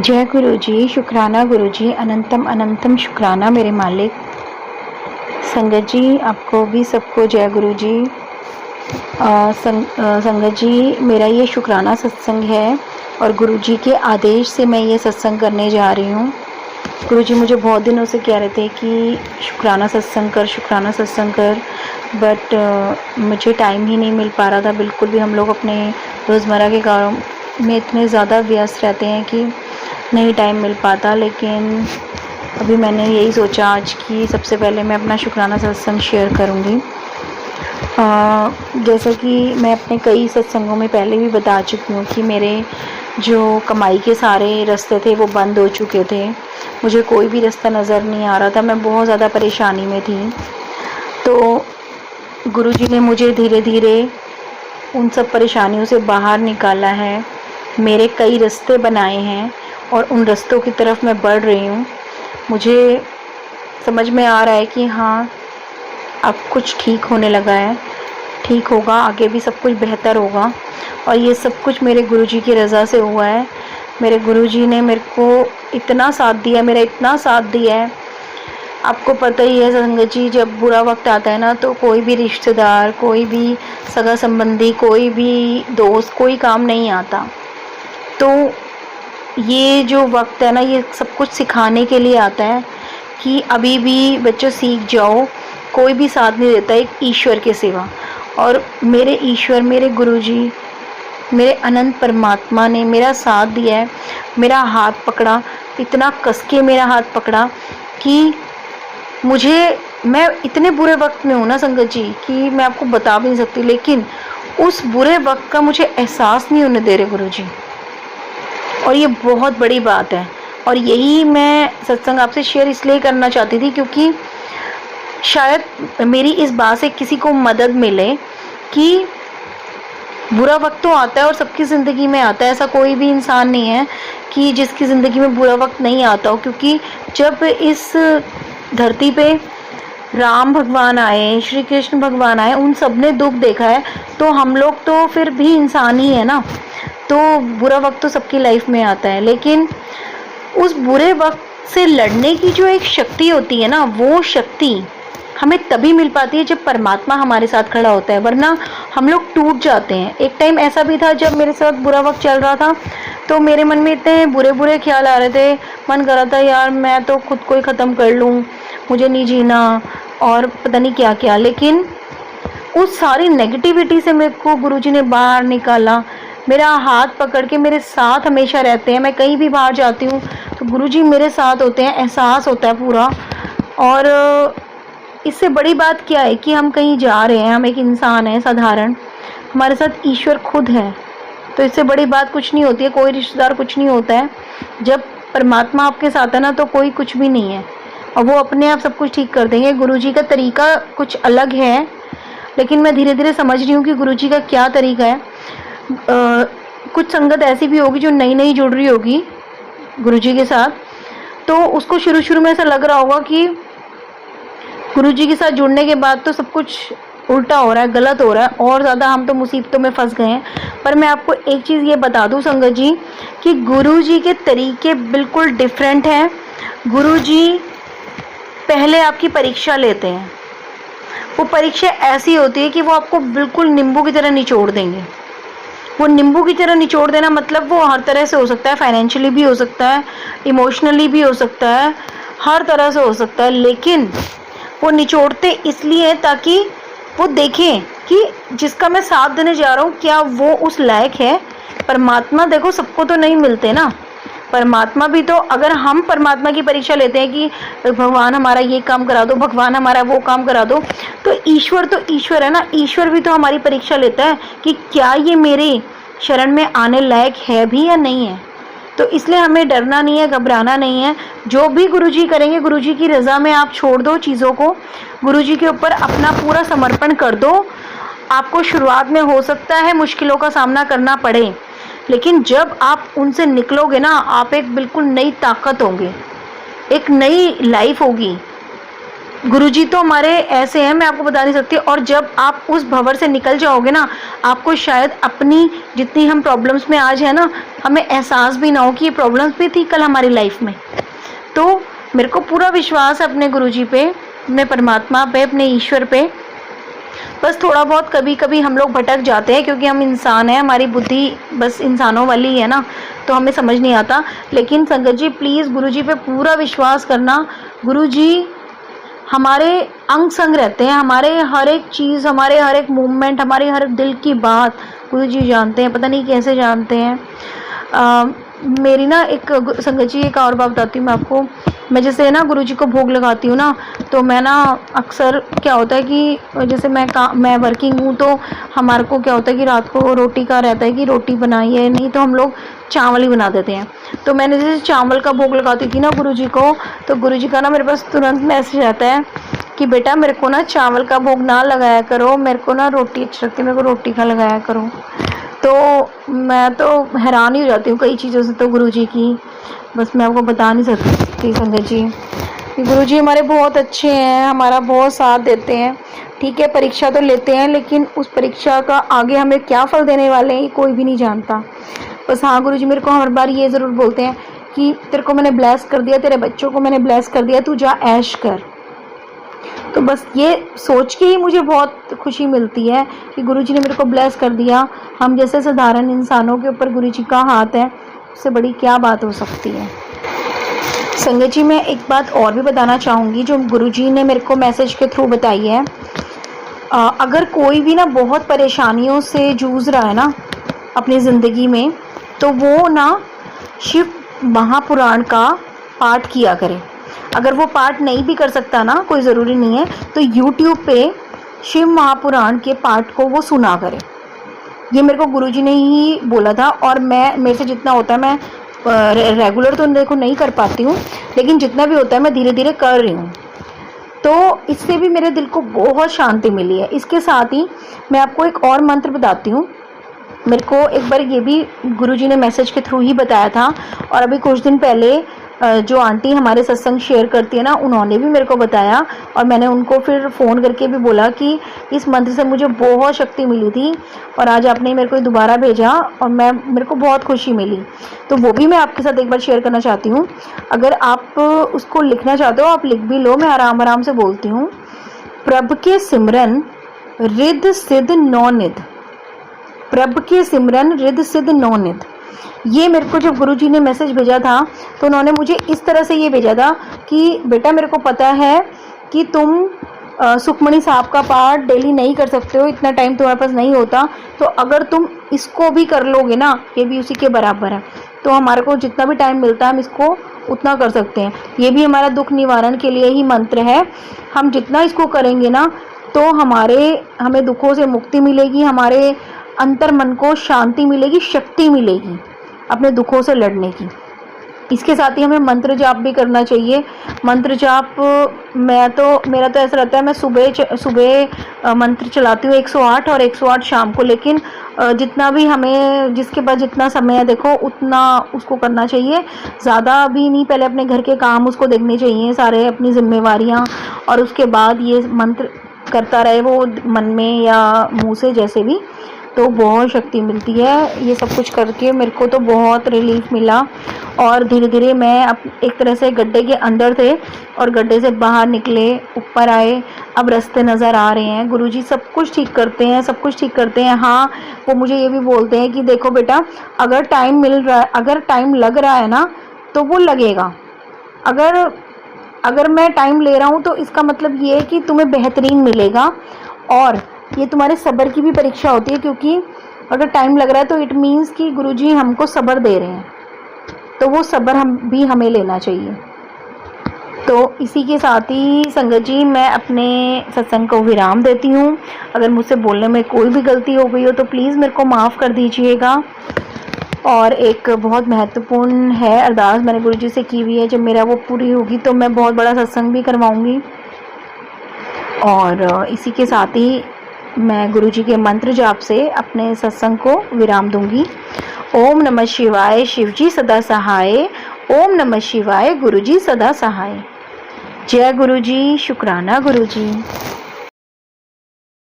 जय गुरु जी, शुक्राना गुरु जी, अनंतम अनंतम शुक्राना मेरे मालिक। संगत जी, आपको भी सबको जय गुरु जी। संगत जी, मेरा ये शुक्राना सत्संग है और गुरु जी के आदेश से मैं ये सत्संग करने जा रही हूँ। गुरु जी मुझे बहुत दिनों से कह रहे थे कि शुक्राना सत्संग कर, शुक्राना सत्संग कर, बट मुझे टाइम ही नहीं मिल पा रहा था बिल्कुल भी। हम लोग अपने रोज़मर्रा के कामों में इतने ज़्यादा व्यस्त रहते हैं कि नहीं टाइम मिल पाता। लेकिन अभी मैंने यही सोचा आज कि सबसे पहले मैं अपना शुक्राना सत्संग शेयर करूँगी। जैसा कि मैं अपने कई सत्संगों में पहले भी बता चुकी हूँ कि मेरे जो कमाई के सारे रास्ते थे वो बंद हो चुके थे। मुझे कोई भी रास्ता नज़र नहीं आ रहा था, मैं बहुत ज़्यादा परेशानी में थी। तो गुरुजी ने मुझे धीरे धीरे उन सब परेशानियों से बाहर निकाला है, मेरे कई रास्ते बनाए हैं और उन रास्तों की तरफ मैं बढ़ रही हूँ। मुझे समझ में आ रहा है कि हाँ, अब कुछ ठीक होने लगा है, ठीक होगा, आगे भी सब कुछ बेहतर होगा। और ये सब कुछ मेरे गुरुजी की रज़ा से हुआ है। मेरे गुरुजी ने मेरे को इतना साथ दिया, मेरा इतना साथ दिया है। आपको पता ही है संगत जी, जब बुरा वक्त आता है ना तो कोई भी रिश्तेदार, कोई भी सगा संबंधी, कोई भी दोस्त, कोई काम नहीं आता। तो ये जो वक्त है ना, ये सब कुछ सिखाने के लिए आता है कि अभी भी बच्चों सीख जाओ, कोई भी साथ नहीं देता एक ईश्वर के सिवा। और मेरे ईश्वर, मेरे गुरुजी, मेरे अनंत परमात्मा ने मेरा साथ दिया है, मेरा हाथ पकड़ा, इतना कस के मेरा हाथ पकड़ा कि मैं इतने बुरे वक्त में हूँ ना संगत जी कि मैं आपको बता भी नहीं सकती। लेकिन उस बुरे वक्त का मुझे एहसास नहीं होने दे रहे गुरुजी, और ये बहुत बड़ी बात है। और यही मैं सत्संग आपसे शेयर इसलिए करना चाहती थी क्योंकि शायद मेरी इस बात से किसी को मदद मिले कि बुरा वक्त तो आता है और सबकी ज़िंदगी में आता है। ऐसा कोई भी इंसान नहीं है कि जिसकी ज़िंदगी में बुरा वक्त नहीं आता हो, क्योंकि जब इस धरती पे राम भगवान आए, श्री कृष्ण भगवान आए, उन सब ने दुख देखा है। तो हम लोग तो फिर भी इंसान ही है ना। तो बुरा वक्त तो सबकी लाइफ में आता है, लेकिन उस बुरे वक्त से लड़ने की जो एक शक्ति होती है ना, वो शक्ति हमें तभी मिल पाती है जब परमात्मा हमारे साथ खड़ा होता है, वरना हम लोग टूट जाते हैं। एक टाइम ऐसा भी था जब मेरे साथ बुरा वक्त चल रहा था तो मेरे मन में इतने बुरे बुरे ख्याल आ रहे थे, मन कर रहा था यार मैं तो खुद को ही ख़त्म कर लूँ, मुझे नहीं जीना, और पता नहीं क्या क्या। लेकिन उस सारी नेगेटिविटी से मेरे को गुरुजी ने बाहर निकाला, मेरा हाथ पकड़ के मेरे साथ हमेशा रहते हैं। मैं कहीं भी बाहर जाती हूँ तो गुरुजी मेरे साथ होते हैं, एहसास होता है पूरा। और इससे बड़ी बात क्या है कि हम कहीं जा रहे हैं, हम एक इंसान है साधारण, हमारे साथ ईश्वर खुद है। तो इससे बड़ी बात कुछ नहीं होती है, कोई रिश्तेदार कुछ नहीं होता है। जब परमात्मा आपके साथ है ना तो कोई कुछ भी नहीं है, और वो अपने आप सब कुछ ठीक कर देंगे। गुरुजी का तरीका कुछ अलग है, लेकिन मैं धीरे धीरे समझ रही हूँ कि गुरुजी का क्या तरीका है। कुछ संगत ऐसी भी होगी जो नई नई जुड़ रही होगी गुरुजी के साथ, तो उसको शुरू शुरू में ऐसा लग रहा होगा कि गुरुजी के साथ जुड़ने के बाद तो सब कुछ उल्टा हो रहा है, गलत हो रहा है, और ज़्यादा हम तो मुसीबतों में फंस गए हैं। पर मैं आपको एक चीज़ ये बता दूं संगत जी कि गुरुजी के तरीके बिल्कुल डिफरेंट हैं। गुरुजी पहले आपकी परीक्षा लेते हैं। वो परीक्षा ऐसी होती है कि वो आपको बिल्कुल नींबू की तरह निचोड़ देंगे। वो नींबू की तरह निचोड़ देना मतलब वो हर तरह से हो सकता है, फाइनेंशियली भी हो सकता है, इमोशनली भी हो सकता है, हर तरह से हो सकता है। लेकिन वो निचोड़ते इसलिए ताकि वो देखें कि जिसका मैं साथ देने जा रहा हूँ क्या वो उस लायक है। परमात्मा देखो सबको तो नहीं मिलते ना, परमात्मा भी तो, अगर हम परमात्मा की परीक्षा लेते हैं कि भगवान हमारा ये काम करा दो, भगवान हमारा वो काम करा दो, तो ईश्वर है ना, ईश्वर भी तो हमारी परीक्षा लेता है कि क्या ये मेरे शरण में आने लायक है भी या नहीं है। तो इसलिए हमें डरना नहीं है, घबराना नहीं है। जो भी गुरुजी करेंगे, गुरुजी की रज़ा में आप छोड़ दो चीज़ों को, गुरुजी के ऊपर अपना पूरा समर्पण कर दो। आपको शुरुआत में हो सकता है मुश्किलों का सामना करना पड़े, लेकिन जब आप उनसे निकलोगे ना, आप एक बिल्कुल नई ताकत होंगे, एक नई लाइफ होगी। गुरुजी तो हमारे ऐसे हैं, मैं आपको बता नहीं सकती। और जब आप उस भंवर से निकल जाओगे ना, आपको शायद अपनी जितनी हम प्रॉब्लम्स में आज है ना, हमें एहसास भी ना हो कि ये प्रॉब्लम्स भी थी कल हमारी लाइफ में। तो मेरे को पूरा विश्वास है अपने गुरुजी पे, अपने परमात्मा पे, अपने ईश्वर पे। बस थोड़ा बहुत कभी कभी हम लोग भटक जाते हैं, क्योंकि हम इंसान हैं, हमारी बुद्धि बस इंसानों वाली ही है ना, तो हमें समझ नहीं आता। लेकिन संगत जी प्लीज़ गुरुजी पे पूरा विश्वास करना। गुरुजी हमारे अंग संग रहते हैं, हमारे हर एक चीज़, हमारे हर एक मूवमेंट, हमारे हर दिल की बात गुरुजी जानते हैं, पता नहीं कैसे जानते हैं। मेरी ना एक संगत जी एक और बात बताती हूँ मैं आपको। मैं जैसे ना गुरुजी को भोग लगाती हूँ ना, तो मैं ना अक्सर क्या होता है कि जैसे मैं वर्किंग हूँ, तो हमारे को क्या होता है कि रात को रोटी का रहता है कि रोटी बनाइए, नहीं तो हम लोग चावल ही बना देते हैं। तो मैंने जैसे चावल का भोग लगाती थी ना गुरुजी को, तो गुरुजी का ना मेरे पास तुरंत मैसेज आता है कि बेटा मेरे को ना चावल का भोग ना लगाया करो, मेरे को ना रोटी अच्छी लगती है, मेरे को रोटी का लगाया करो। तो मैं तो हैरान ही हो जाती हूँ कई चीज़ों से तो गुरुजी की, बस मैं आपको बता नहीं सकती संगत जी। गुरुजी हमारे बहुत अच्छे हैं, हमारा बहुत साथ देते हैं। ठीक है, परीक्षा तो लेते हैं, लेकिन उस परीक्षा का आगे हमें क्या फल देने वाले हैं ये कोई भी नहीं जानता। बस हाँ, गुरुजी मेरे को हर बार ये ज़रूर बोलते हैं कि तेरे को मैंने ब्लेस कर दिया, तेरे बच्चों को मैंने ब्लेस कर दिया, तू जा ऐश कर। तो बस ये सोच के ही मुझे बहुत खुशी मिलती है कि गुरुजी ने मेरे को ब्लेस कर दिया। हम जैसे साधारण इंसानों के ऊपर गुरुजी का हाथ है, उससे बड़ी क्या बात हो सकती है। संगत जी मैं एक बात और भी बताना चाहूँगी जो गुरुजी ने मेरे को मैसेज के थ्रू बताई है। अगर कोई भी ना बहुत परेशानियों से जूझ रहा है ना अपनी ज़िंदगी में, तो वो ना शिव महापुराण का पाठ किया करे। अगर वो पाठ नहीं भी कर सकता ना, कोई ज़रूरी नहीं है, तो YouTube पे शिव महापुराण के पाठ को वो सुना करे। ये मेरे को गुरुजी ने ही बोला था, और मेरे से जितना होता है, मैं रेगुलर तो देखो नहीं कर पाती हूँ, लेकिन जितना भी होता है मैं धीरे धीरे कर रही हूँ। तो इससे भी मेरे दिल को बहुत शांति मिली है। इसके साथ ही मैं आपको एक और मंत्र बताती हूँ। मेरे को एक बार ये भी गुरुजी ने मैसेज के थ्रू ही बताया था, और अभी कुछ दिन पहले जो आंटी हमारे सत्संग शेयर करती है ना, उन्होंने भी मेरे को बताया, और मैंने उनको फिर फ़ोन करके भी बोला कि इस मंत्र से मुझे बहुत शक्ति मिली थी, और आज आपने मेरे को दोबारा भेजा और मेरे को बहुत खुशी मिली। तो वो भी मैं आपके साथ एक बार शेयर करना चाहती हूँ। अगर आप उसको लिखना चाहते हो आप लिख भी लो, मैं आराम आराम से बोलती हूँ। प्रभ के सिमरन रिद्ध सिद्ध नौनिध, प्रभ के सिमरन रिद्ध सिद्ध नौनिध। ये मेरे को जब गुरुजी ने मैसेज भेजा था, तो उन्होंने मुझे इस तरह से ये भेजा था कि बेटा मेरे को पता है कि तुम सुखमणि साहब का पाठ डेली नहीं कर सकते हो, इतना टाइम तुम्हारे पास नहीं होता, तो अगर तुम इसको भी कर लोगे ना, ये भी उसी के बराबर है। तो हमारे को जितना भी टाइम मिलता है हम इसको उतना कर सकते हैं। ये भी हमारा दुख निवारण के लिए ही मंत्र है। हम जितना इसको करेंगे ना, तो हमें दुखों से मुक्ति मिलेगी, हमारे अंतर मन को शांति मिलेगी, शक्ति मिलेगी अपने दुखों से लड़ने की। इसके साथ ही हमें मंत्र जाप भी करना चाहिए। मंत्र जाप मेरा तो ऐसा रहता है, मैं सुबह मंत्र चलाती हूँ 108 और 108 शाम को। लेकिन जितना भी जिसके पास जितना समय है देखो उतना उसको करना चाहिए, ज़्यादा भी नहीं। पहले अपने घर के काम उसको देखने चाहिए सारे, अपनी जिम्मेवारियाँ, और उसके बाद ये मंत्र करता रहे वो मन में या मुँह से, जैसे भी, तो बहुत शक्ति मिलती है। ये सब कुछ करके मेरे को तो बहुत रिलीफ मिला, और धीरे धीरे मैं एक तरह से गड्ढे के अंदर थे और गड्ढे से बाहर निकले, ऊपर आए, अब रास्ते नज़र आ रहे हैं। गुरुजी सब कुछ ठीक करते हैं, सब कुछ ठीक करते हैं। हाँ, वो मुझे ये भी बोलते हैं कि देखो बेटा, अगर टाइम मिल रहा है, अगर टाइम लग रहा है ना, तो वो लगेगा। अगर मैं टाइम ले रहा हूँ तो इसका मतलब ये है कि तुम्हें बेहतरीन मिलेगा, और ये तुम्हारे सब्र की भी परीक्षा होती है, क्योंकि अगर टाइम लग रहा है तो इट मीन्स कि गुरुजी हमको सब्र दे रहे हैं, तो वो सब्र हमें लेना चाहिए। तो इसी के साथ ही संगत जी मैं अपने सत्संग को विराम देती हूँ। अगर मुझसे बोलने में कोई भी गलती हो गई हो तो प्लीज़ मेरे को माफ़ कर दीजिएगा। और एक बहुत महत्वपूर्ण है अरदास मैंने गुरुजी से की हुई है, जब मेरा वो पूरी होगी तो मैं बहुत बड़ा सत्संग भी करवाऊँगी। और इसी के साथ ही मैं गुरुजी के मंत्र जाप से अपने सत्संग को विराम दूंगी। ओम नमः शिवाय, शिवजी सदा सहाय। ओम नमः शिवाय, गुरुजी सदा सहाय। जय गुरु जी, शुक्राना गुरु जी।